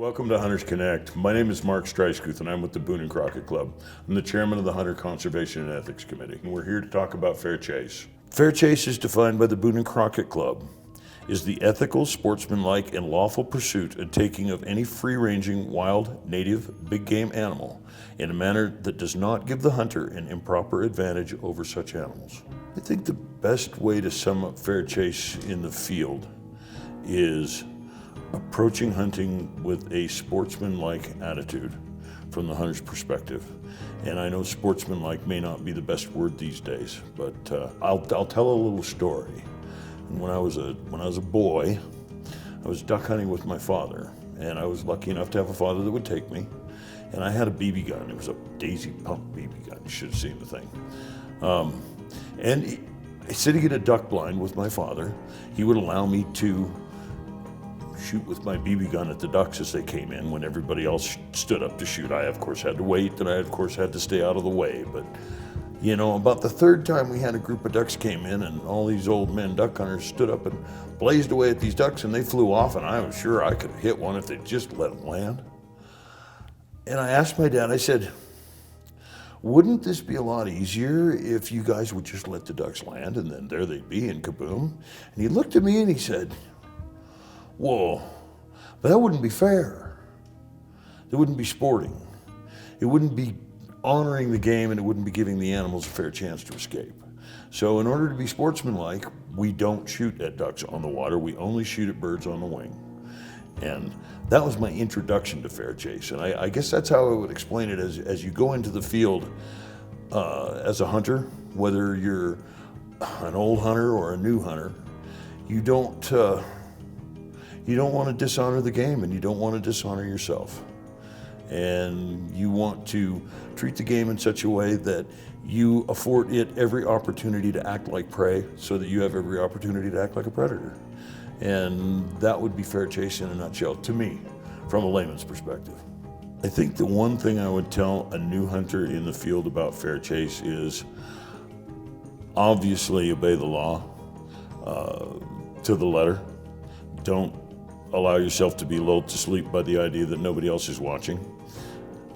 Welcome to Hunters Connect. My name is Mark Streiskuth and I'm with the Boone and Crockett Club. I'm the chairman of the Hunter Conservation and Ethics Committee, and we're here to talk about fair chase. Fair chase is defined by the Boone and Crockett Club is the ethical, sportsmanlike, and lawful pursuit and taking of any free-ranging, wild, native, big game animal in a manner that does not give the hunter an improper advantage over such animals. I think the best way to sum up fair chase in the field is approaching hunting with a sportsmanlike attitude from the hunter's perspective. And I know sportsmanlike may not be the best word these days, but I'll tell a little story. And when I was a boy, I was duck hunting with my father, and I was lucky enough to have a father that would take me. And I had a BB gun. It was a Daisy pump BB gun. You should have seen the thing. And sitting in a duck blind with my father, he would allow me to shoot with my BB gun at the ducks as they came in when everybody else stood up to shoot. I, of course, had to wait, and I, of course, had to stay out of the way. But, you know, about the third time we had a group of ducks came in, and all these old men duck hunters stood up and blazed away at these ducks, and they flew off, and I was sure I could hit one if they just let them land. And I asked my dad, I said, wouldn't this be a lot easier if you guys would just let the ducks land, and then there they'd be, and kaboom? And he looked at me and he said, whoa, but that wouldn't be fair. It wouldn't be sporting. It wouldn't be honoring the game, and it wouldn't be giving the animals a fair chance to escape. So in order to be sportsmanlike, we don't shoot at ducks on the water. We only shoot at birds on the wing. And that was my introduction to fair chase. And I guess that's how I would explain it as you go into the field as a hunter, whether you're an old hunter or a new hunter, you don't want to dishonor the game, and you don't want to dishonor yourself. And you want to treat the game in such a way that you afford it every opportunity to act like prey so that you have every opportunity to act like a predator. And that would be fair chase in a nutshell, to me, from a layman's perspective. I think the one thing I would tell a new hunter in the field about fair chase is obviously obey the law to the letter. Don't allow yourself to be lulled to sleep by the idea that nobody else is watching,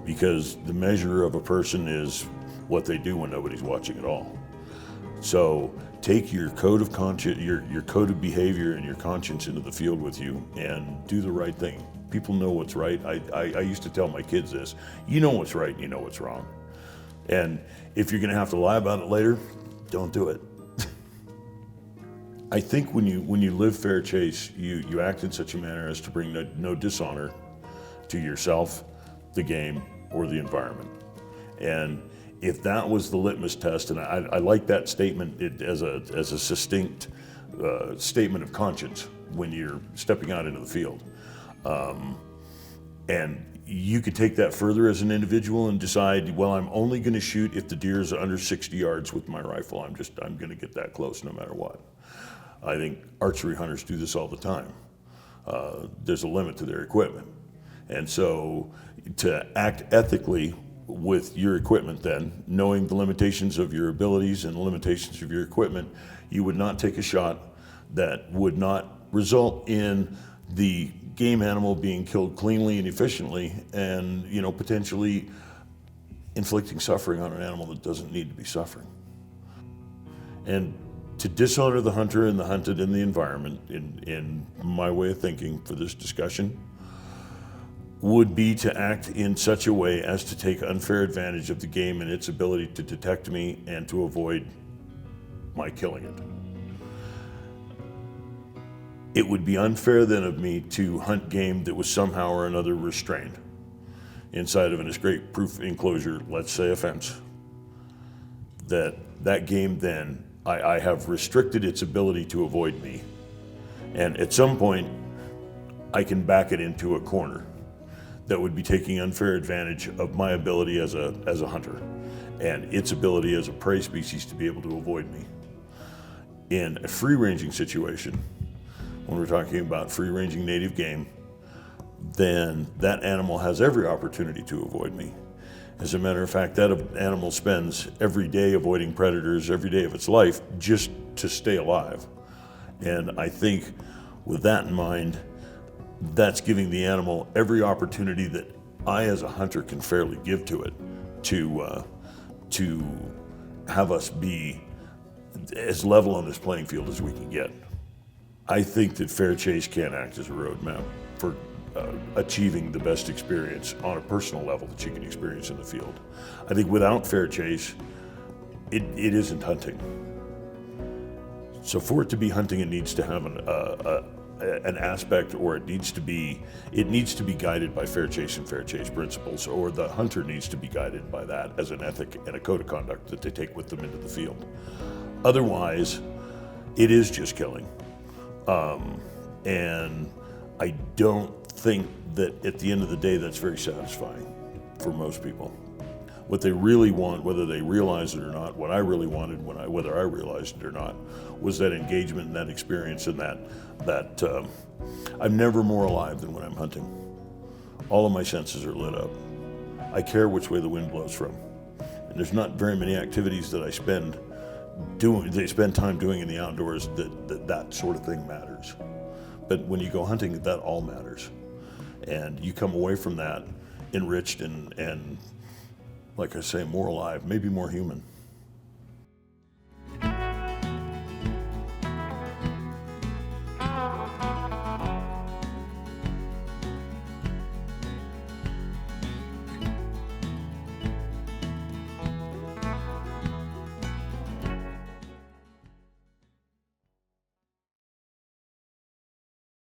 because the measure of a person is what they do when nobody's watching at all. So take your code of conscience, your code of behavior and your conscience into the field with you, and do the right thing. People know what's right. I used to tell my kids this: you know what's right and you know what's wrong. And if you're gonna have to lie about it later, don't do it. I think when you live fair chase, you act in such a manner as to bring no dishonor to yourself, the game, or the environment. And if that was the litmus test, and I like that statement as a succinct statement of conscience when you're stepping out into the field. And you could take that further as an individual and decide, well, I'm only going to shoot if the deer is under 60 yards with my rifle. I'm going to get that close no matter what. I think archery hunters do this all the time. There's a limit to their equipment. And so to act ethically with your equipment then, knowing the limitations of your abilities and the limitations of your equipment, you would not take a shot that would not result in the game animal being killed cleanly and efficiently, and potentially inflicting suffering on an animal that doesn't need to be suffering. And to dishonor the hunter and the hunted in the environment, in my way of thinking for this discussion, would be to act in such a way as to take unfair advantage of the game and its ability to detect me and to avoid my killing it. It would be unfair then of me to hunt game that was somehow or another restrained inside of an escape-proof enclosure, let's say a fence. That game then, I have restricted its ability to avoid me. And at some point, I can back it into a corner that would be taking unfair advantage of my ability as a hunter and its ability as a prey species to be able to avoid me. In a free-ranging situation, when we're talking about free-ranging native game, then that animal has every opportunity to avoid me. As a matter of fact, that animal spends every day avoiding predators, every day of its life, just to stay alive. And I think with that in mind, that's giving the animal every opportunity that I, as a hunter, can fairly give to it to have us be as level on this playing field as we can get. I think that fair chase can act as a roadmap for achieving the best experience on a personal level that you can experience in the field. I think without fair chase, it isn't hunting. So for it to be hunting, it needs to have an aspect, or it needs to be guided by fair chase and fair chase principles, or the hunter needs to be guided by that as an ethic and a code of conduct that they take with them into the field. Otherwise, it is just killing. And I don't think that at the end of the day that's very satisfying for most people. What they really want, whether they realize it or not, what I really wanted, whether I realized it or not, was that engagement and that experience, and that I'm never more alive than when I'm hunting. All of my senses are lit up. I care which way the wind blows from. And there's not very many activities that I spend time doing in the outdoors that sort of thing matters. But when you go hunting, that all matters. And you come away from that enriched and like I say, more alive, maybe more human.